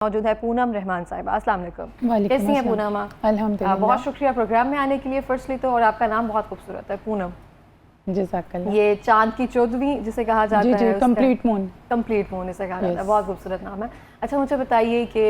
मौजूद है पूनम रहमान साहिबा। अस्सलाम वालेकुम। कैसी हैं पूनम आप? अल्हम्दुलिल्लाह। बहुत शुक्रिया प्रोग्राम में आने के लिए फर्स्टली तो, और आपका नाम बहुत खूबसूरत है पूनम। जज़ाकल्लाह। ये चांद की 14वीं जिसे कहा जाता है, कंप्लीट मून। कंप्लीट मून इसे कहा जाता है, बहुत खूबसूरत नाम है। अच्छा मुझे बताइए कि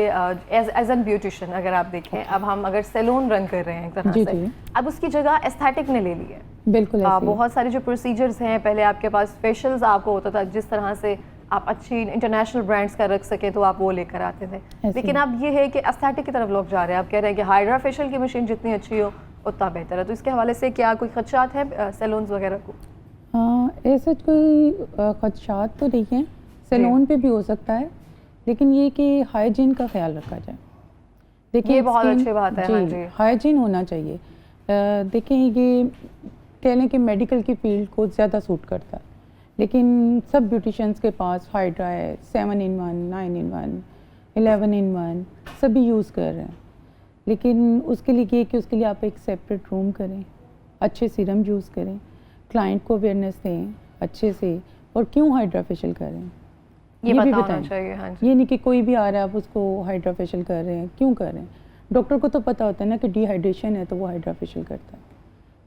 एज एन ब्यूटिशियन अगर आप देखें, अब हम अगर सैलून रन कर रहे हैं एक तरह से, अब उसकी जगह एस्थेटिक ने ले ली है। बिल्कुल बहुत सारे जो प्रोसीजर्स हैं, पहले आपके पास फेशियल्स आपको होता था, जिस तरह से आप अच्छी इंटरनेशनल ब्रांड्स का रख सके तो आप वो लेकर आते थे, लेकिन अब ये है कि एस्थेटिक की तरफ लोग जा रहे हैं। आप कह रहे हैं कि हाइड्रा फेशियल की मशीन जितनी अच्छी हो उतना बेहतर है, तो इसके हवाले से क्या कोई खदशात हैं सैलून्स वगैरह को? ऐसा कोई खदशात तो नहीं है, सैलून पे भी हो सकता है, लेकिन ये कि हाइजीन का ख्याल रखा जाए। देखिए ये बहुत अच्छी बात है। हाँ जी, हाइजीन होना चाहिए। देखें ये कह लें कि मेडिकल की फील्ड को ज़्यादा सूट करता है, लेकिन सब ब्यूटिशियंस के पास हाइड्रा है, 7 in 1, 9 in 1, 11 in 1 सभी यूज़ कर रहे हैं। लेकिन उसके लिए ये कि उसके लिए आप एक सेपरेट रूम करें, अच्छे सीरम यूज़ करें, क्लाइंट को अवेयरनेस दें अच्छे से, और क्यों हाइड्रा फेशियल कर रहे हैं ये भी बताना चाहिए। हाँ जी। ये नहीं कि कोई भी आ रहा है आप उसको हाइड्रा फेशियल कर रहे हैं, क्यों कर रहे हैं। डॉक्टर को तो पता होता है ना कि डिहाइड्रेशन है तो वो हाइड्रा फेशियल करता है।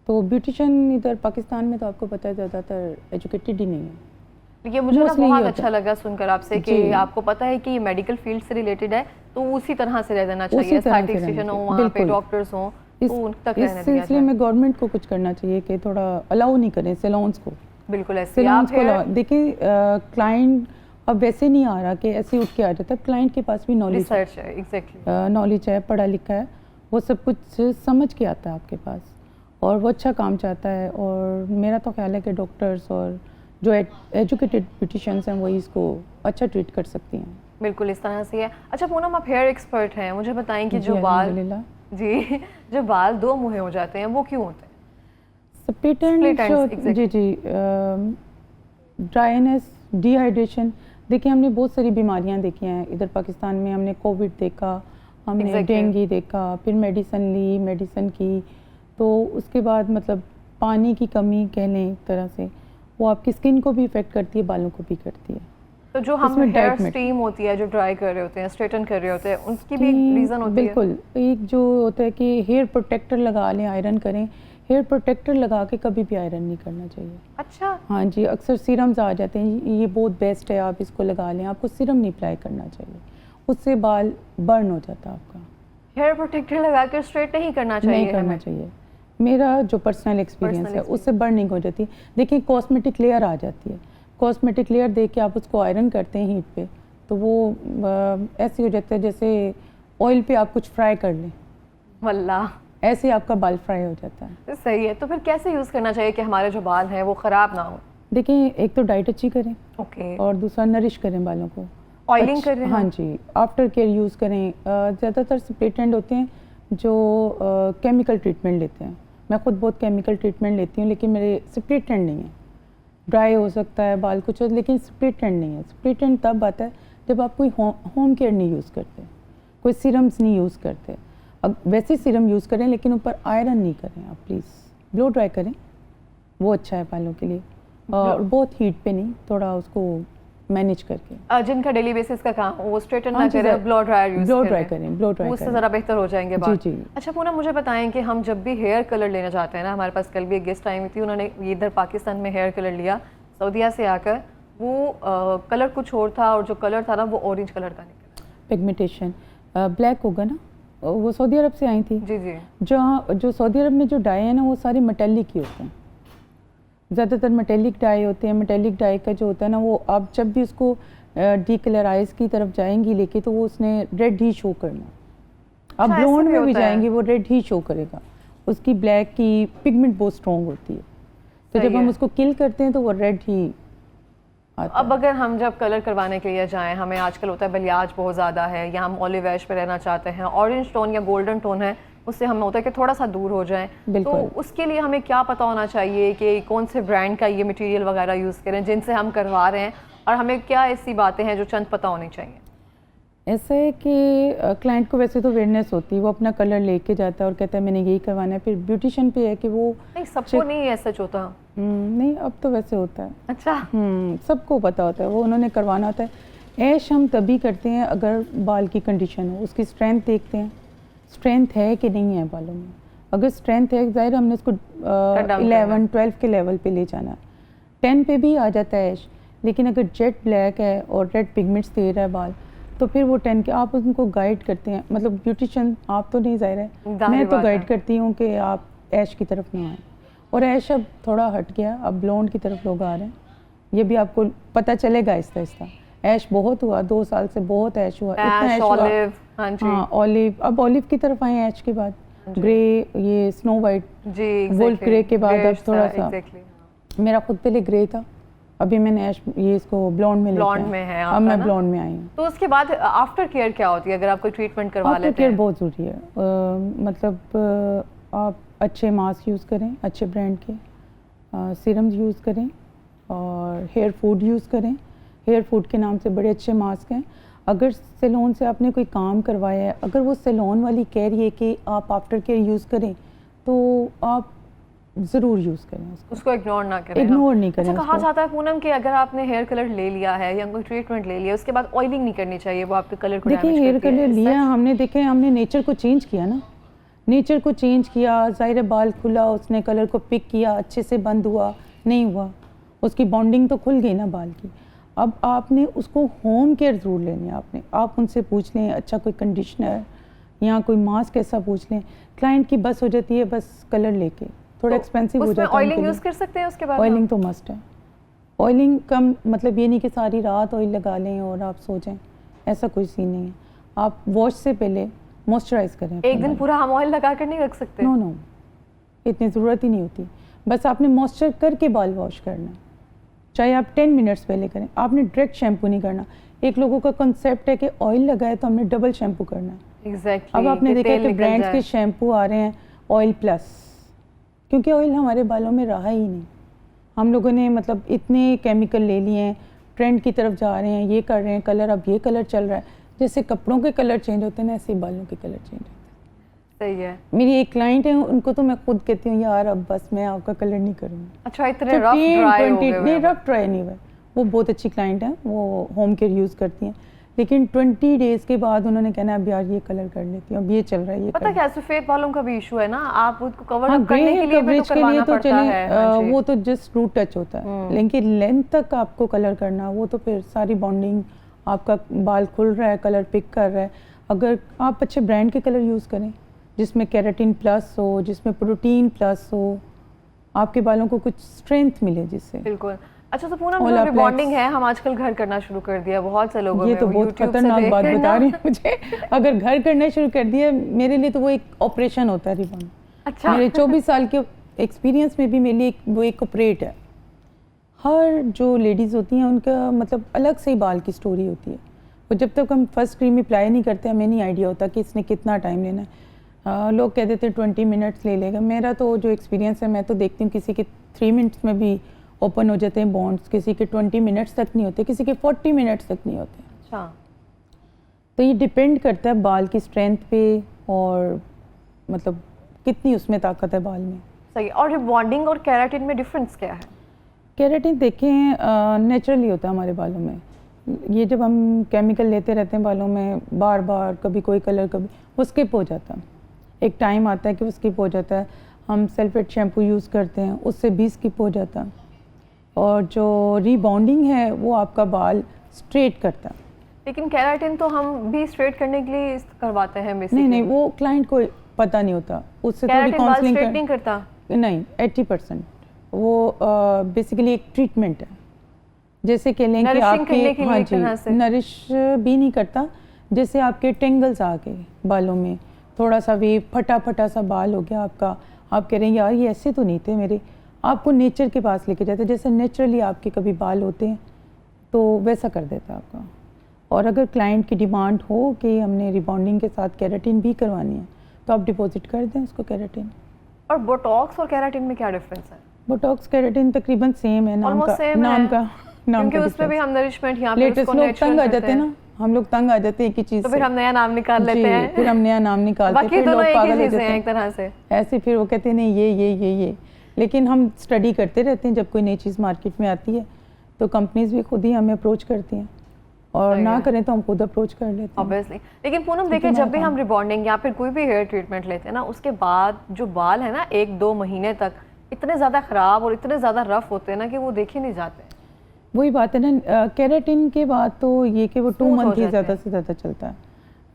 तो ब्यूटिशियन इधर पाकिस्तान में तो आपको पता है ज़्यादातर एजुकेटेड ही नहीं है। ये मुझे ना बहुत अच्छा लगा सुनकर आपसे कि आपको पता है कि मेडिकल फील्ड से रिलेटेड है, तो उसी तरह से रह जाना चाहिए। एस्थेटिशियन हो, वहाँ पे डॉक्टर्स हो, इस सिलसिले में गवर्नमेंट को कुछ करना चाहिए कि थोड़ा अलाउ नहीं करें सैलून्स को। बिल्कुल ऐसे सैलून्स को देखिए, क्लाइंट अब वैसे नहीं आ रहा कि ऐसे उठ के आ जाता है, क्लाइंट के पास भी नॉलेज है, एग्जैक्टली नॉलेज है, पढ़ा लिखा है, वो सब कुछ समझ के आता है आपके पास, और वो अच्छा काम चाहता है। और मेरा तो ख्याल है कि डॉक्टर्स और जो एजुकेटेड ब्यूटिशियंस हैं वही इसको अच्छा ट्रीट कर सकती हैं। बिल्कुल इस तरह से है। अच्छा पूनम, आप हेयर एक्सपर्ट हैं, मुझे बताएं कि जो बाल जो बाल दो मुँहे हो जाते हैं वो क्यों होते हैं? Split ends. जी, ड्राइनेस, डिहाइड्रेशन। देखिए हमने बहुत सारी बीमारियां देखी हैं इधर पाकिस्तान में। हमने कोविड देखा, हमने डेंगू देखा, फिर मेडिसिन की, तो उसके बाद मतलब पानी की कमी कह लें एक तरह से, वो आपकी स्किन को भी इफेक्ट करती है, बालों को भी करती है। तो जो हम हेयर स्टीम होती है, जो ड्राई कर रहे होते हैं, स्ट्रेटन कर रहे होते हैं, उसकी भी रीज़न होती है? बिल्कुल, एक जो होता है कि हेयर प्रोटेक्टर लगा लें, आयरन करें। हेयर प्रोटेक्टर लगा के कभी भी आयरन नहीं करना चाहिए। अच्छा। हाँ जी, अक्सर सीरम्स आ जाते हैं, ये बहुत बेस्ट है, आप इसको लगा लें। आपको सीरम नहीं अप्लाई करना चाहिए, उससे बाल बर्न हो जाता है आपका। हेयर प्रोटेक्टर लगा कर स्ट्रेट नहीं करना चाहिए? नहीं करना चाहिए। मेरा जो पर्सनल एक्सपीरियंस है उससे बर्निंग हो जाती है। देखिए कॉस्मेटिक लेयर आ जाती है, कॉस्मेटिक लेयर दे के आप उसको आयरन करते हैं हीट पे, तो वो ऐसे हो जाता है जैसे ऑयल पे आप कुछ फ्राई कर लें, वल्लाह ऐसे आपका बाल फ्राई हो जाता है। सही है। तो फिर कैसे यूज़ करना चाहिए कि हमारे जो बाल हैं वो ख़राब ना हो? देखिए एक तो डाइट अच्छी करें, ओके, और दूसरा नरिश करें बालों को, ऑयलिंग करें। हाँ जी, आफ्टर केयर यूज़ करें। ज़्यादातर स्प्लिट एंड होते हैं जो केमिकल ट्रीटमेंट लेते हैं। मैं खुद बहुत केमिकल ट्रीटमेंट लेती हूँ, लेकिन मेरे स्प्लिट एंड नहीं है। ड्राई हो सकता है बाल कुछ, लेकिन स्प्लिट एंड नहीं है। स्प्लिट एंड तब आता है जब आप कोई होम केयर नहीं यूज़ करते, कोई सीरम्स नहीं यूज़ करते। अब वैसे सीरम यूज़ करें लेकिन ऊपर आयरन नहीं करें आप प्लीज़, ब्लो ड्राई करें, वो अच्छा है बालों के लिए। और बहुत हीट पे नहीं, थोड़ा उसको मैनेज करके। जिनका डेली बेसिस का काम वो स्ट्रेटन ना करें, ब्लो ड्रायर यूज़ करें, ब्लो ड्राई उससे ज़रा बेहतर हो जाएंगे बाल। जी जी। अच्छा पूनम, मुझे बताएं कि हम जब भी हेयर कलर लेना चाहते हैं ना, हमारे पास कल भी एक गेस्ट आई हुई थी, उन्होंने इधर पाकिस्तान में हेयर कलर लिया सऊदीया से आकर, वो कलर कुछ और था और जो कलर था ना वो ऑरेंज कलर का निकला। पिगमेंटेशन ब्लैक होगा ना, वो सऊदी अरब से आई थी। जी जी। जो सऊदी अरब में जो डाई है ना वो सारे मेटेलिक ही होते हैं, ज़्यादातर मेटेलिक डाई होते हैं। मेटेलिक डाई का जो होता है ना, वो आप जब भी उसको डीकलराइज की तरफ जाएंगी लेके, तो वो उसने रेड ही शो करना। आप ब्लोंड में भी जाएंगी वो रेड ही शो करेगा। उसकी ब्लैक की पिगमेंट बहुत स्ट्रॉन्ग होती है, तो जब हम उसको किल करते हैं तो वो रेड ही आता है। अब अगर हम जब कलर करवाने के लिए जाएं, हमें आजकल होता है बलियाज बहुत ज़्यादा है, या हम ऑलिव ऐश पे रहना चाहते हैं, ऑरेंज टोन या गोल्डन टोन है, उससे हमें होता है कि थोड़ा सा दूर हो जाएं, तो उसके लिए हमें क्या पता होना चाहिए कि कौन से ब्रांड का ये मटेरियल वगैरह यूज़ करें जिनसे हम करवा रहे हैं, और हमें क्या ऐसी बातें हैं जो चंद पता होनी चाहिए? ऐसा है कि क्लाइंट को वैसे तो अवेयरनेस होती है, वो अपना कलर लेके जाता है और कहता है मैंने यही करवाना है। फिर ब्यूटिशियन पे है कि वो नहीं, सबको नहीं ऐसा होता। नहीं, अब तो वैसे होता है। अच्छा। सबको पता होता है, वो उन्होंने करवाना होता है। ऐश हम तभी करते हैं अगर बाल की कंडीशन हो, उसकी स्ट्रेंथ देखते हैं, स्ट्रेंथ है कि नहीं है बालों में। अगर स्ट्रेंथ है, ज़ाहिर हमने उसको 11-12 के लेवल पे ले जाना है। 10 पे भी आ जाता है ऐश, लेकिन अगर जेट ब्लैक है और रेड पिगमेंट्स दे रहा है बाल, तो फिर वो 10 के आप उनको गाइड करते हैं, मतलब ब्यूटिशियन आप तो नहीं, ज़ाहिर है मैं तो गाइड करती हूँ कि आप ऐश की तरफ ना आएँ। और ऐश अब थोड़ा हट गया, अब ब्लॉन्ड की तरफ लोग आ रहे हैं, ये भी आपको पता चलेगा आहिस्ता आहिस्ता। ऐश बहुत हुआ, 2 साल से बहुत ऐश हुआ, इतना ऐश हुआ। हाँ, ऑलिव, अब ऑलिव की तरफ आए ऐश के बाद, ग्रे, ये स्नो वाइट, वुल्फ ग्रे के बाद अब थोड़ा सा मेरा खुद पहले ग्रे था, अभी मैंने ऐश ये इसको ब्लॉन्ड में है, अब मैं ब्लॉन्ड में आई हूँ। तो उसके बाद आफ्टर केयर क्या होती है अगर आप कोई ट्रीटमेंट करवा लेते हैं? आफ्टर केयर बहुत ज़रूरी है, मतलब आप अच्छे मास्क यूज़ करें, अच्छे ब्रांड के सीरम्स यूज़ करें और हेयर फूड यूज़ करें। हेयर फूड के नाम से बड़े अच्छे मास्क हैं। अगर सैलून से आपने कोई काम करवाया है, अगर वो सैलून वाली कह रही है कि आप आफ्टर केयर यूज़ करें, तो आप ज़रूर यूज़ करें उसको इग्नोर ना करें, इग्नोर नहीं करें। अच्छा, कहा जाता है पूनम कि अगर आपने हेयर कलर ले लिया है या कोई ट्रीटमेंट ले लिया, उसके बाद ऑयलिंग नहीं करनी चाहिए, वो आपके कलर को डैमेज करती है। देखिए, हेयर कलर लिया हमने, देखे हमने नेचर को चेंज किया ना, नेचर को चेंज किया, ज़ाहिर बाल खुला, उसने कलर को पिक किया, अच्छे से बंद हुआ नहीं हुआ, उसकी बॉन्डिंग तो खुल गई ना बाल की। अब आपने उसको होम केयर ज़रूर लेनी है, आप उनसे पूछ लें, अच्छा कोई कंडीशनर या कोई मास्क ऐसा पूछ लें। क्लाइंट की बस हो जाती है बस कलर लेके, थोड़ा एक्सपेंसिव हो जाता है। ऑयलिंग यूज़ कर सकते हैं उसके बाद? ऑयलिंग तो मस्ट है। ऑयलिंग कम मतलब ये नहीं कि सारी रात ऑयल लगा लें और आप सो जाएं, ऐसा कोई सीन नहीं है। आप वॉश से पहले मॉइस्चराइज करें। एक दिन पूरा हम ऑयल लगा कर नहीं रख सकते? नो, इतनी ज़रूरत ही नहीं होती, बस आपने मॉइस्चर करके बाल वॉश करना है, चाहे आप 10 मिनट्स पहले करें। आपने डायरेक्ट शैम्पू नहीं करना। एक लोगों का कंसेप्ट है कि ऑयल लगाए तो हमने डबल शैम्पू करना है। एग्जैक्टली। अब आपने देखा कि ब्रांड्स के शैम्पू आ रहे हैं ऑयल प्लस, क्योंकि ऑयल हमारे बालों में रहा ही नहीं। हम लोगों ने मतलब इतने केमिकल ले लिए हैं, ट्रेंड की तरफ जा रहे हैं, ये कर रहे हैं कलर, अब ये कलर चल रहा है। जैसे कपड़ों के कलर चेंज होते हैं ना, ऐसे बालों के कलर चेंज होते हैं। सही है। मेरी एक क्लाइंट है, उनको तो मैं खुद कहती हूँ यार अब बस मैं आपका कलर नहीं करूँगी। अच्छा, इतने रफ ड्राई हो गए? नहीं, रफ ड्राई नहीं हुए। वो बहुत अच्छी क्लाइंट है, वो होम केयर यूज़ करती हैं, लेकिन 20 डेज़ के बाद उन्होंने कहना अब यार ये कलर कर लेती हूँ, अब ये चल रहा है। ये पता क्या, सफ़ेद बालों का भी इशू है ना, आप उसको कवर अप करने के लिए भी तो करवाना पड़ता है। वो तो जस्ट रूट टच होता है, लेकिन लेंथ तक आपको कलर करना, वो तो फिर सारी बॉन्डिंग, आपका बाल खुल रहा है, कलर पिक कर रहा है। अगर आप अच्छे ब्रांड के कलर यूज़ करें जिसमें केराटिन प्लस हो, जिसमें प्रोटीन प्लस हो, आपके बालों को कुछ स्ट्रेंथ मिले जिससे। बिल्कुल। अच्छा, तो पूनम जो रिबॉन्डिंग है हम आजकल घर करना शुरू कर दिया, बहुत से लोगों ये तो बहुत खतरनाक बात बता रही है मुझे। अगर घर करना शुरू कर दिया, मेरे लिए तो वो एक ऑपरेशन होता है रिबॉन्ड। अच्छा। मेरे 24 साल के एक्सपीरियंस में भी मेरे लिए वो एक ऑपरेट है। हर जो लेडीज़ होती हैं उनका मतलब अलग से ही बाल की स्टोरी होती है। और जब तक हम फर्स्ट क्रीम अप्लाई नहीं करते, हमें नहीं आइडिया होता कि इसने कितना टाइम लेना है। लोग कह देते हैं 20 मिनट्स ले लेगा। मेरा तो जो एक्सपीरियंस है, मैं तो देखती हूँ किसी के 3 मिनट्स में भी ओपन हो जाते हैं बॉन्ड्स, किसी के 20 मिनट्स तक नहीं होते, किसी के 40 मिनट्स तक नहीं होते। अच्छा। तो ये डिपेंड करता है बाल की स्ट्रेंथ पे और मतलब कितनी उसमें ताकत है बाल में। सही। और रिबॉन्डिंग और केराटिन में डिफरेंस क्या है? केराटिन देखें नेचुरली होता है हमारे बालों में। ये जब हम केमिकल लेते रहते हैं बालों में बार बार, कभी कोई कलर कभी, वो स्किप हो जाता है। एक टाइम आता है कि वो स्किप हो जाता है। हम सल्फेट शैम्पू यूज़ करते हैं, उससे भी स्किप हो जाता है। और जो रीबॉन्डिंग है वो आपका बाल स्ट्रेट करता है। लेकिन केराटिन तो हम भी स्ट्रेट करने के लिए करवाते हैं बेसिकली। नहीं, वो क्लाइंट को पता नहीं होता, उससे थोड़ी काउंसलिंग नहीं करता। नहीं, 80% वो बेसिकली एक ट्रीटमेंट है। जैसे कह लें कि आपके, हाँ जी, नरिश भी नहीं करता। जैसे आपके टेंगल्स आ गए बालों में, थोड़ा सा वेव, फटा सा बाल हो गया आपका, आप कह रहे हैं यार ये ऐसे तो नहीं थे मेरे, आपको नेचर के पास लेके जाते हैं। जैसे नेचुरली आपके कभी बाल होते हैं तो वैसा कर देता है आपका। और अगर क्लाइंट की डिमांड हो कि हमने रिबॉन्डिंग के साथ केराटिन भी करवानी है, तो आप डिपॉजिट कर दें उसको केराटिन। और बोटॉक्स और केराटिन में क्या डिफरेंस है? बोटॉक्स केराटिन तकरीबन सेम है, नाम का क्योंकि उसमें भी हम नरिशमेंट यहाँ पे लेटेस्ट लोग तंग आ जाते हैं ना, हम लोग तंग आ जाते हैं एक ही चीज़ तो फिर हम नया नाम निकाल लेते हैं। फिर हम नया नाम निकालते हैं, फिर लोग पागल हो जाते हैं एक तरह से। ऐसे फिर वो कहते हैं नहीं ये। लेकिन हम स्टडी करते रहते हैं, जब कोई नई चीज़ मार्केट में आती है तो कंपनीज भी खुद ही हमें अप्रोच करती हैं। और ना करें तो हम खुद अप्रोच कर लेते हैं ऑब्वियसली। लेकिन पूनम देखिए, जब भी हम रिबॉन्डिंग या फिर कोई भी हेयर ट्रीटमेंट लेते हैं ना, उसके बाद जो बाल है ना 1-2 महीने तक इतने ज़्यादा ख़राब और इतने ज़्यादा रफ होते हैं ना कि वो देखे नहीं जाते। वही बात है ना, केराटिन के बाद तो ये कि वो 2 मंथ ही ज़्यादा से ज़्यादा चलता है,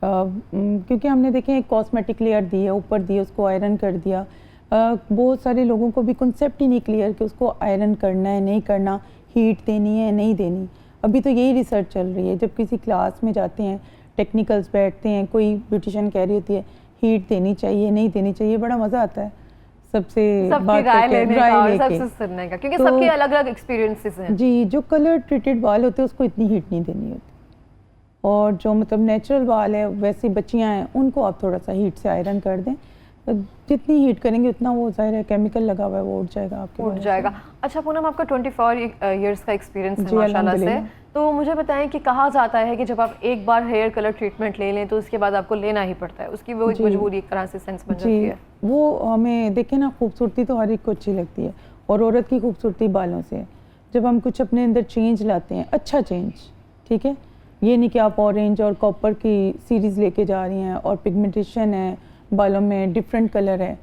क्योंकि हमने देखे एक कॉस्मेटिक लेयर दी है, ऊपर दी, उसको आयरन कर दिया। बहुत सारे लोगों को भी कंसेप्ट ही नहीं क्लियर कि उसको आयरन करना है नहीं करना, हीट देनी है नहीं देनी। अभी तो यही रिसर्च चल रही है। जब किसी क्लास में जाते हैं, टेक्निकल्स बैठते हैं, कोई ब्यूटिशियन कह रही होती है हीट देनी चाहिए नहीं देनी चाहिए, बड़ा मज़ा आता है सबसे सबकी राय लेने का और सबसे सुनने का, क्योंकि तो सबके अलग-अलग एक्सपीरियंसेस हैं। जी, जो कलर ट्रीटेड बाल होते हैं उसको इतनी हीट नहीं देनी होती, और जो मतलब नेचुरल बाल है वैसी बच्चियां हैं उनको आप थोड़ा सा हीट से आयरन कर दें। जितनी हीट करेंगे उतना वो ज़ाहिर है केमिकल लगा हुआ है वो उठ जाएगा आपके उठ जाएगा। अच्छा पूनम, आपका 24 इयर्स का एक्सपीरियंस है माशाल्लाह से, तो मुझे बताएं कि कहा जाता है कि जब आप एक बार हेयर कलर ट्रीटमेंट ले लें तो उसके बाद आपको लेना ही पड़ता है, उसकी वो एक मजबूरी एक तरह से सेंस बन जाती है। वो हमें देखें ना, खूबसूरती तो हर एक को अच्छी लगती है और औरत की खूबसूरती बालों से। जब हम कुछ अपने अंदर चेंज लाते हैं, अच्छा चेंज, ठीक है, ये नहीं कि आप ऑरेंज और कॉपर की सीरीज़ लेके जा रही हैं और पिगमेंटेशन है बालों में, डिफरेंट कलर है,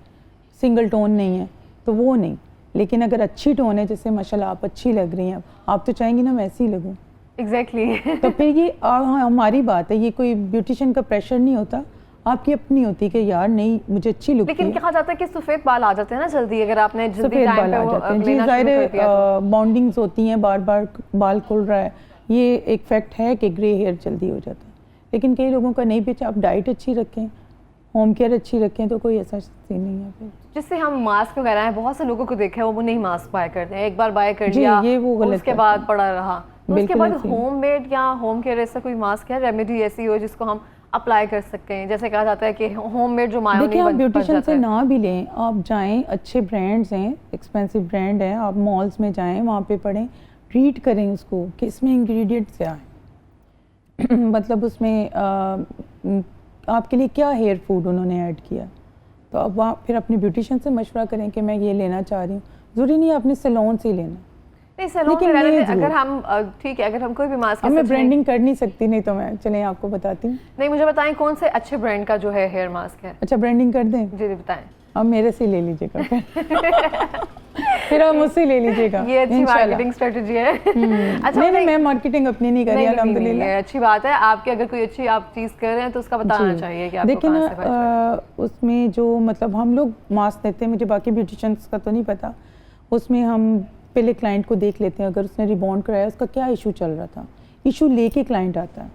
सिंगल टोन नहीं है, तो वो नहीं। लेकिन अगर अच्छी टोन है, जैसे माशाल्लाह आप अच्छी लग रही हैं, आप तो चाहेंगी ना वैसी ही लगूं। एग्जैक्टली तो फिर ये हमारी बात है, ये कोई ब्यूटिशियन का प्रेशर नहीं होता, आपकी अपनी होती है कि यार नहीं मुझे अच्छी लुक। लेकिन कहा जाता है कि सफ़ेद बाल आ जाते हैं ना जल्दी, अगर आपने जल्दी टाइम पे वो लेना ज़ाहिर शुरू कर दिया तो। बॉन्डिंग्स होती हैं, बार बार बाल खुल रहा है, ये एक फैक्ट है कि ग्रे हेयर जल्दी हो जाता है। लेकिन कई लोगों का नहीं भी, आप डाइट अच्छी रखें, होम केयर अच्छी रखें, तो कोई ऐसा सीन नहीं है। फिर जिससे हम मास्क वगैरह है, बहुत से लोगों को देखा है वो नहीं मास्क बाय करते हैं, एक बार बाय कर लिया ये वो गलत उसके बाद पड़ा रहा। तो उसके बाद ऐसे ही। होम मेड या होम केयर ऐसा कोई मास्क है, रेमेडी ऐसी हो जिसको हम अप्लाई कर सकते हैं? जैसे कहा जाता है कि होम मेड जो देखिए, मायोनीज आप ब्यूटिशियन से ना भी लें, आप जाएं, अच्छे ब्रांड्स हैं, एक्सपेंसिव ब्रांड हैं, आप मॉल्स में जाएं, वहाँ पे पढ़ें, रीड करें उसको कि इसमें इंग्रेडिएंट्स क्या हैं मतलब उसमें आपके लिए क्या हेयर फूड उन्होंने ऐड किया। तो अब वहाँ फिर अपने ब्यूटिशियन से मशवरा करें कि मैं ये लेना चाह रही हूँ। ज़रूरी नहीं है आपने सैलून से ही लेना। नहीं सैलून में रहने में अगर हम ठीक है, अगर हम कोई भी मास्क, मैं ब्रांडिंग कर नहीं सकती, नहीं तो मैं चलें आपको बताती हूँ। नहीं, मुझे बताएं कौन से अच्छे ब्रांड का जो है हेयर मास्क है। अच्छा, ब्रांडिंग कर दें? जी बताएं। अब मेरे से ले लीजिएगा फिर आप मुझसे ले लीजिएगा। ये अच्छी मार्केटिंग स्ट्रेटजी है। अच्छा, नहीं मैं मार्केटिंग अपनी नहीं करी अल्हम्दुलिल्लाह। अच्छी बात है, आपकी अगर कोई अच्छी आप चीज़ कर रहे हैं तो उसका बताना चाहिए कि आपको देखिए कहाँ से ना, उसमें जो मतलब हम लोग मास्क देते हैं, मुझे बाकी ब्यूटिशियंस का तो नहीं पता, उसमें हम पहले क्लाइंट को देख लेते हैं, अगर उसने रिबॉन्ड कराया, उसका क्या इशू चल रहा था, इशू लेके क्लाइंट आता है।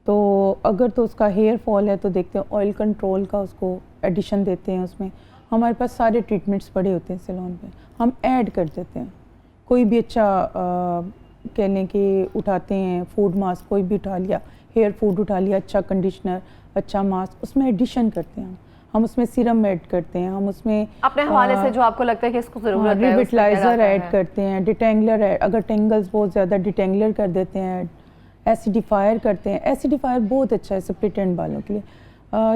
तो अगर तो उसका हेयर फॉल है तो देखते हैं, ऑयल कंट्रोल का उसको एडिशन देते हैं। उसमें हमारे पास सारे ट्रीटमेंट्स पड़े होते हैं सैलून पे, हम ऐड कर देते हैं। कोई भी अच्छा कह लें कि उठाते हैं फूड मास्क, कोई भी उठा लिया, हेयर फूड उठा लिया, अच्छा कंडीशनर, अच्छा मास्क, उसमें एडिशन करते हैं। हम उसमें सीरम ऐड करते हैं, हम उसमें अपने हवाले से जो आपको लगता है कि इसको ज़रूरत है, रिविटलाइजर ऐड करते हैं, डिटेंगलर ऐड, अगर टेंगल्स बहुत ज़्यादा डिटेंगलर कर देते हैं, एसिडिफायर करते हैं। एसिडिफायर बहुत अच्छा है स्प्लिट एंड बालों के लिए।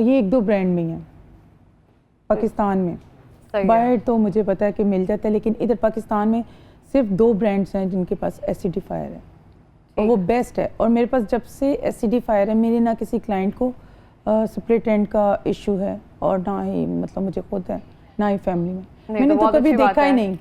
ये 1-2 ब्रांड में है पाकिस्तान में, बाहर तो मुझे पता है कि मिल जाता है, लेकिन इधर पाकिस्तान में सिर्फ 2 ब्रांड्स हैं जिनके पास एसिडिफायर है और वो बेस्ट है। और मेरे पास जब से एसिडिफायर है, मेरे ना किसी क्लाइंट को स्प्लिट एंड का इशू है और ना ही मतलब मुझे खुद है, ना ही फैमिली में। मैंने तो कभी देखा ही नहीं,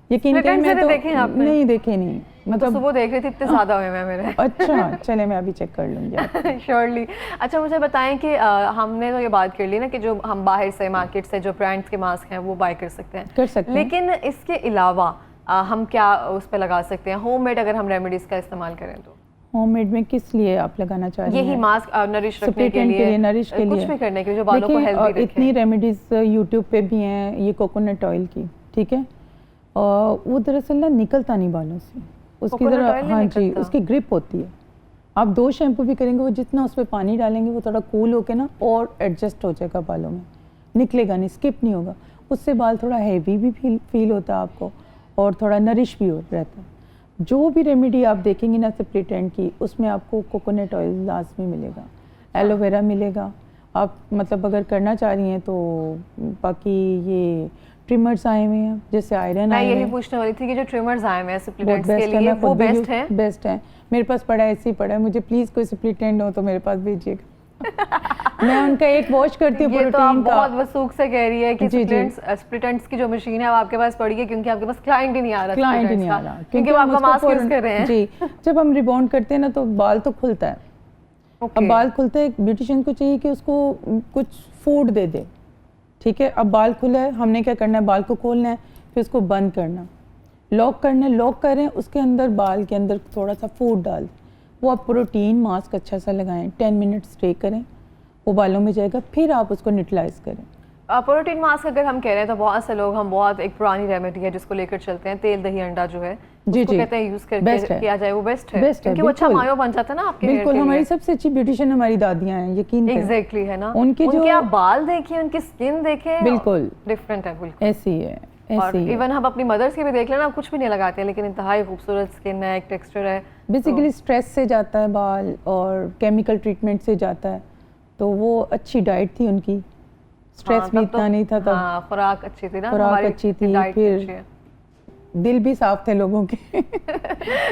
यकीन करें, मैं तो नहीं देखे नहीं, मतलब सुबह देख रही थी, इतने ज़्यादा हुए मैं मेरे। अच्छा चले, मैं अभी चेक कर लूँगी श्योरली। अच्छा मुझे बताएं कि हमने तो ये बात कर ली ना कि जो हम बाहर से मार्केट से जो ब्रांड्स के मास्क हैं वो बाय कर सकते हैं, लेकिन इसके अलावा हम क्या उस पर लगा सकते हैं होममेड, अगर हम रेमेडीज़ का इस्तेमाल करें तो? होममेड में किस लिए आप लगाना चाह रही हैं? यही मास्क नरिश रखने के लिए, नरिश के लिए, कुछ भी करने के लिए जो बालों को हेल्दी रखे। इतनी रेमेडीज यूट्यूब पे भी हैं, ये कोकोनट ऑयल की, ठीक है, और वो दरअसल ना निकलता नहीं बालों से, उसकी तरह, हाँ जी, उसकी ग्रिप होती है। आप 2 शैम्पू भी करेंगे, वो जितना उस पर पानी डालेंगे वो थोड़ा कूल होकर ना और एडजस्ट हो जाएगा बालों में, निकलेगा नहीं, स्किप नहीं होगा। उससे बाल थोड़ा हैवी भी फील होता है आपको और थोड़ा नरिश भी रहता है। जो भी रेमेडी आप देखेंगे ना स्प्लिट एंड की, उसमें आपको कोकोनट ऑयल लाजमी मिलेगा, एलोवेरा मिलेगा। आप मतलब अगर करना चाह रही हैं तो बाकी ये ट्रिमर्स आए हुए हैं, जैसे आयरन मैं आए हुए यही हैं, पूछने वाली थी कि जो ट्रिमर्स आए हुए हैं स्प्लिट बहुत एंड्स के बेस्ट है, लिए मैं वो खुद भी बेस्ट है। बेस्ट है, मेरे पास पड़ा है, ऐसे ही पड़ा है, मुझे प्लीज़ कोई स्प्लिट एंड हो तो मेरे पास भेजिएगा। मैं उनका एक वॉश करती हूँ ये तो आप प्रोटीन का। बहुत वसूख से कह रही है कि जी, जी। स्प्लिट एंड्स की जो मशीन है वो आपके पास पड़ी है क्योंकि आपके पास क्लाइंट ही नहीं आ रहा, क्लाइंट ही split नहीं ends आ का, रहा क्योंकि वो हम आपका उसको मास्क यूज फौरन- कर रहे हैं। जी, जब हम रिबॉन्ड करते हैं ना तो बाल तो खुलता है। अब ओके, बाल खुलता है, ब्यूटिशियन को चाहिए कि उसको कुछ फूड दे दे, ठीक है। अब बाल खुला है, हमने क्या करना है, बाल को खोलना है, फिर उसको बंद करना, लॉक करना है, लॉक करें, उसके अंदर बाल के अंदर थोड़ा सा फूड डाल, वो आप प्रोटीन मास्क अच्छा सा लगाएं, 10 मिनट स्टे करें, वो बालों में जाएगा, फिर आप उसको न्यूट्रलाइज करें। प्रोटीन मास्क अगर हम कह रहे हैं तो बहुत से लोग, हम बहुत एक पुरानी रेमेडी है जिसको लेकर चलते हैं, तेल दही अंडा जो है जी, उसको जी। कहते हैं यूज Best करके है। किया जाए, वो बेस्ट है, बेस्ट है, क्योंकि वो अच्छा बिल्कुल। मायो बन जाता है ना आपके hair बिल्कुल, के हमारी लिए। सबसे अच्छी ब्यूटिशियन हमारी दादियाँ हैं, यकीन करें। एग्जैक्टली है ना, उनके उनके जो- आप बाल देखिए, उनकी स्किन देखें, बिल्कुल डिफरेंट है बिल्कुल। ऐसी है, और ऐसी है। इवन हम अपनी मदर्स की भी देख लेना, कुछ भी नहीं लगाते हैं लेकिन इंतहाई खूबसूरत स्किन है, एक टेक्सचर है। बेसिकली स्ट्रेस से जाता है बाल और केमिकल ट्रीटमेंट से जाता है, तो वो अच्छी डाइट थी उनकी, स्ट्रेस भी इतना नहीं था तब, हाँ, खुराक अच्छी थी ना, खुराक हमारी अच्छी थी, डाइट फिर अच्छी है। दिल भी साफ थे लोगों के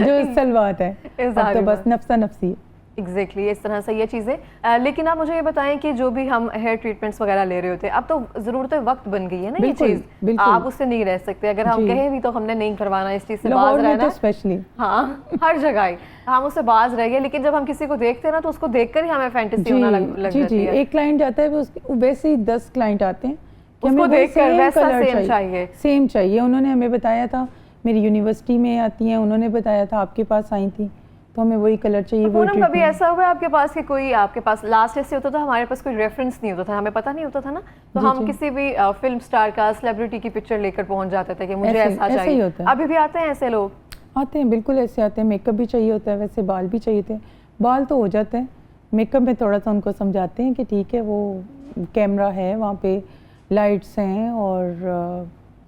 जो असल बात है। अब ज़ाहिर तो बस बात। नफ्सा नफसी है। एग्जैक्टली इस तरह से ये चीज़ें। लेकिन आप मुझे ये बताएं कि जो भी हम हेयर ट्रीटमेंट्स वगैरह ले रहे होते हैं, अब तो ज़रूरत वक्त बन गई है ना ये बिल्कुल, चीज़, बिल्कुल। आप उससे नहीं रह सकते। अगर हम जी। कहें भी तो हमने नहीं करवाना, इस चीज़ से लाहौर बाज में रहना तो है। स्पेशली हाँ, हर जगह ही हम उससे बाज रह गए, लेकिन जब हम किसी को देखते हैं ना तो उसको देखकर ही हमें फैंटेसी होना लग जी जाती जी, है। एक क्लाइंट आता है, वो वैसे ही 10 क्लाइंट आते हैं कि उसको हमें देखकर वैसा कलर same चाहिए। सेम चाहिए। उन्होंने हमें बताया था, मेरी यूनिवर्सिटी में आती हैं, उन्होंने बताया था आपके पास आई थी, तो हमें वही कलर चाहिए, तो वही पूनम, कभी ट्रीटमेंट। ऐसा हुआ है आपके पास कि कोई आपके पास लास्ट ऐसे होता था, हमारे पास कोई रेफरेंस नहीं होता था, हमें पता नहीं होता था ना, तो जी, हम जी। किसी भी फिल्म स्टार का, सेलिब्रिटी की पिक्चर लेकर पहुंच जाते थे कि मुझे ऐसे- ऐसा ऐसे ही चाहिए। होता है। अभी भी आते हैं ऐसे लोग? आते हैं, बिल्कुल ऐसे आते हैं। मेकअप भी चाहिए होता है, वैसे बाल भी चाहिए थे, बाल तो हो जाते हैं, मेकअप में थोड़ा सा उनको समझाते हैं कि ठीक है, वो कैमरा है, वहाँ पे लाइट्स हैं और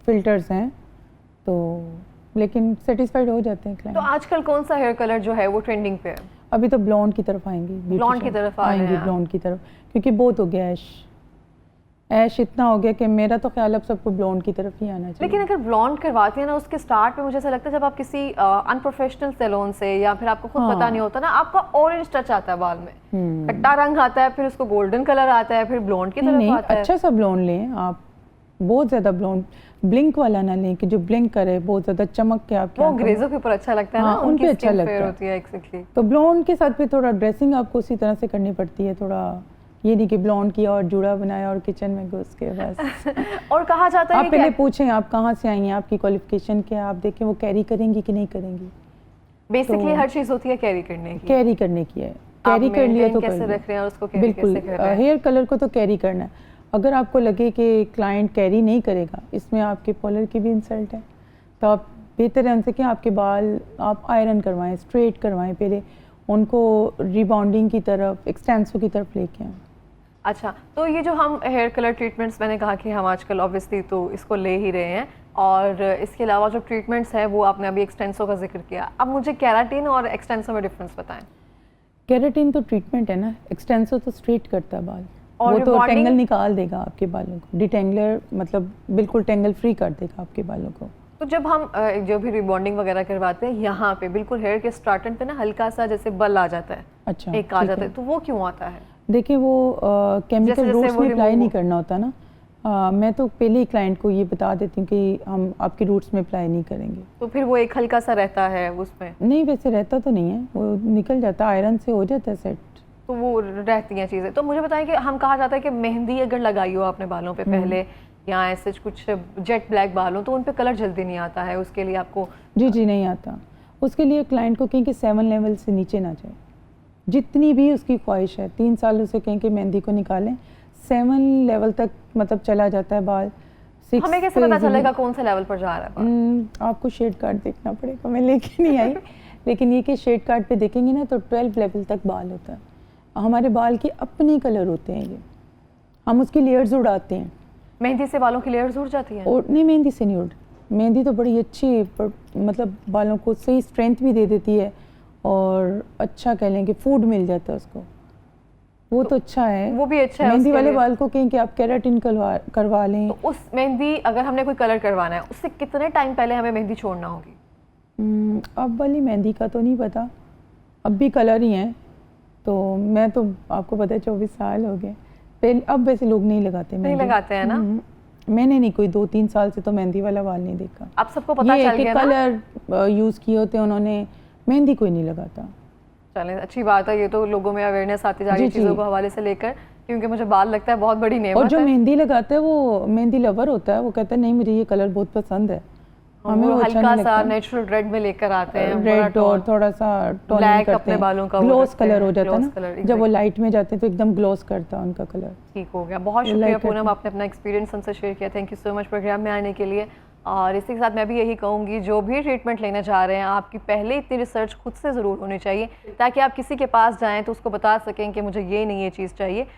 फिल्टर्स हैं, तो लेकिन सेटिस्फाइड हो जाते हैं तो क्लाइंट। आजकल कौन सा हेयर कलर जो है वो ट्रेंडिंग पे है? अभी तो ब्लॉन्ड की तरफ आएंगी, ब्लॉन्ड की beautician तरफ आ रहे आएंगी, हैं। ब्लॉन्ड की तरफ, क्योंकि बहुत हो गया ऐश इतना हो गया कि मेरा तो ख्याल अब सबको ब्लॉन्ड की तरफ ही आना चाहिए। लेकिन अगर ब्लॉन्ड करवाते हैं ना, उसके स्टार्ट में मुझे ऐसा लगता है जब आप किसी अनप्रोफेशनल सैलून से, या फिर आपको खुद हाँ। पता नहीं होता ना, आपका ऑरेंज टच आता है बाल में, खट्टा रंग आता है, फिर उसको गोल्डन कलर आता है, फिर ब्लॉन्ड की नहीं तरफ नहीं, आता है। अच्छा सा ब्लॉन्ड लें आप, बहुत ज़्यादा ब्लॉन्ड, ब्लिंक वाला ना लें कि जो ब्लिंक करे, बहुत ज़्यादा चमक के आपके वो आंखों में। अंग्रेजों के ऊपर अच्छा लगता है ना, हाँ, उन उनकी पे अच्छा skin लगता fair है। होती है। एक्जेक्टली। तो ब्लॉन्ड के साथ भी थोड़ा ड्रेसिंग आपको उसी तरह से करनी पड़ती है, थोड़ा ये नहीं कि ब्लॉन्ड किया और जूड़ा बनाया और किचन में घुस के बस। और कहा जाता है आप कि पहले पूछें आप कहाँ से आई हैं, आपकी क्वालिफिकेशन क्या है, आप देखें वो कैरी करेंगी कि नहीं करेंगी। बेसिकली तो- हर चीज होती है कैरी करने की। कैरी करने की है, आप कैरी कर लिया maintain तो कर कैसे लिया। रख रहे हैं और उसको कैरी बिल्कुल, कैसे कर रहे हैं। हेयर कलर को तो कैरी करना है। अगर आपको लगे कि क्लाइंट कैरी नहीं करेगा, इसमें आपके पॉलर की भी इंसल्ट है, तो आप बेहतर है उनसे कि आपके बाल आप आयरन करवाएं, स्ट्रेट करवाएं, पहले उनको रिबाउंडिंग की तरफ, एक्सटेंसो की तरफ लेके आएं। अच्छा, तो ये जो हम हेयर कलर ट्रीटमेंट्स, मैंने कहा कि हम आजकल ऑब्वियसली तो इसको ले ही रहे हैं, और इसके अलावा जो ट्रीटमेंट्स हैं वो आपने अभी एक्सटेंसो का जिक्र किया। अब मुझे केराटिन और एक्सटेंसो में डिफरेंस बताएं। केराटिन तो ट्रीटमेंट है ना, एक्सटेंसो तो स्ट्रेट करता है बाल, और वो तो rebonding? टेंगल निकाल देगा आपके बालों को, डिटेंगलर मतलब बिल्कुल टेंगल फ्री कर देगा आपके बालों को। तो जब हम जो भी रिबॉन्डिंग वगैरह करवाते हैं, यहाँ पे बिल्कुल हेयर के स्टार्टिंग पे ना हल्का सा जैसे बल आ जाता है, अच्छा, एक आ ठीक जाता है। है, तो वो क्यों आता है? देखिए वो केमिकल जैसे रूट्स वो में अप्लाई remove नहीं हो। करना होता ना। मैं तो पहले ही क्लाइंट को ये बता देती हूँ कि हम आपकी रूट्स में अप्लाई नहीं करेंगे। तो फिर वो एक हल्का सा रहता है उसमें, नहीं, वैसे रहता तो नहीं है, वो निकल जाता है, आयरन से हो जाता है सेट। तो वो रहती हैं चीज़ें। तो मुझे बताएं कि हम कहा जाता है कि मेहंदी अगर लगाई हो आपने बालों पे पहले, या ऐसे कुछ जेट ब्लैक बाल हो, तो उन पे कलर जल्दी नहीं आता है, उसके लिए आपको जी जी, नहीं आता। उसके लिए क्लाइंट को कहें कि 7 लेवल से नीचे ना जाए, जितनी भी उसकी ख्वाहिश है, 3 साल उसे कहें कि मेहंदी को निकालें, 7 लेवल तक मतलब चला जाता है बाल। 6 हमें कैसे पता चलेगा कौन से लेवल पर जा रहा है बाल? आपको शेड कार्ड देखना पड़ेगा, मैं लेके नहीं आई लेकिन ये कि शेड कार्ड पे देखेंगे ना तो 12 लेवल तक बाल होता है। हमारे बाल के अपने कलर होते हैं, ये हम उसकी लेयर्स उड़ाते हैं। मेहंदी से बालों की लेयर्स उड़ जाती हैं? और नहीं, मेहंदी से नहीं उड़, मेहंदी तो बड़ी अच्छी मतलब बालों को सही स्ट्रेंथ भी दे देती है, और अच्छा कह लें कि फूड मिल जाता है उसको। वो तो अच्छा है, वो भी अच्छा है मेहंदी उसके वाले लिए। बाल को कहें कि आप केराटिन करवा लें। तो उस मेहंदी अगर हमने कोई कलर करवाना है उससे कितने टाइम पहले हमें मेहंदी छोड़ना होगी? अब वाली मेहंदी का तो नहीं पता, अब भी कलर ही हैं, तो मैं तो आपको पता है 24 साल हो गए पहले, अब वैसे लोग नहीं लगाते नहीं मेहंदी। लगाते हैं ना? मैंने नहीं, कोई 2-3 साल से तो मेहंदी वाला बाल नहीं देखा। आप सबको पता ये चल कि गया ना? कलर यूज़ किए होते हैं उन्होंने, मेहंदी कोई नहीं लगाता। चलें, अच्छी बात है, ये तो लोगों में अवेयरनेस आती जा रही है जी, जी। चीज़ों को हवाले से लेकर, क्योंकि मुझे बाल लगता है बहुत बड़ी और नेमत जो है। मेहंदी लगाता है वो मेहंदी लवर होता है, वो कहता है नहीं मुझे ये कलर बहुत पसंद है, हमें वो वो अच्छा हल्का नहीं सा लगता। नेचुरल रेड में लेकर आते हैं, रेड और थोड़ा सा टोनिंग ब्लैक करते अपने हैं, बालों का वो ग्लॉस रखते कलर हैं, हो जाता है gloss color, ना, जब वो exactly। लाइट में जाते हैं तो एकदम ग्लॉस करता है उनका कलर। ठीक हो गया, बहुत वो शुक्रिया like पूनम, करते आपने अपना एक्सपीरियंस हमसे शेयर किया। Thank you so much programme में आने के लिए। और इसी के साथ मैं भी यही कहूँगी, जो भी ट्रीटमेंट लेने जा रहे हैं आपकी पहले इतनी रिसर्च खुद से ज़रूर होनी चाहिए, ताकि आप किसी के पास जाएँ तो उसको बता सकें कि मुझे ये नहीं ये चीज़ चाहिए।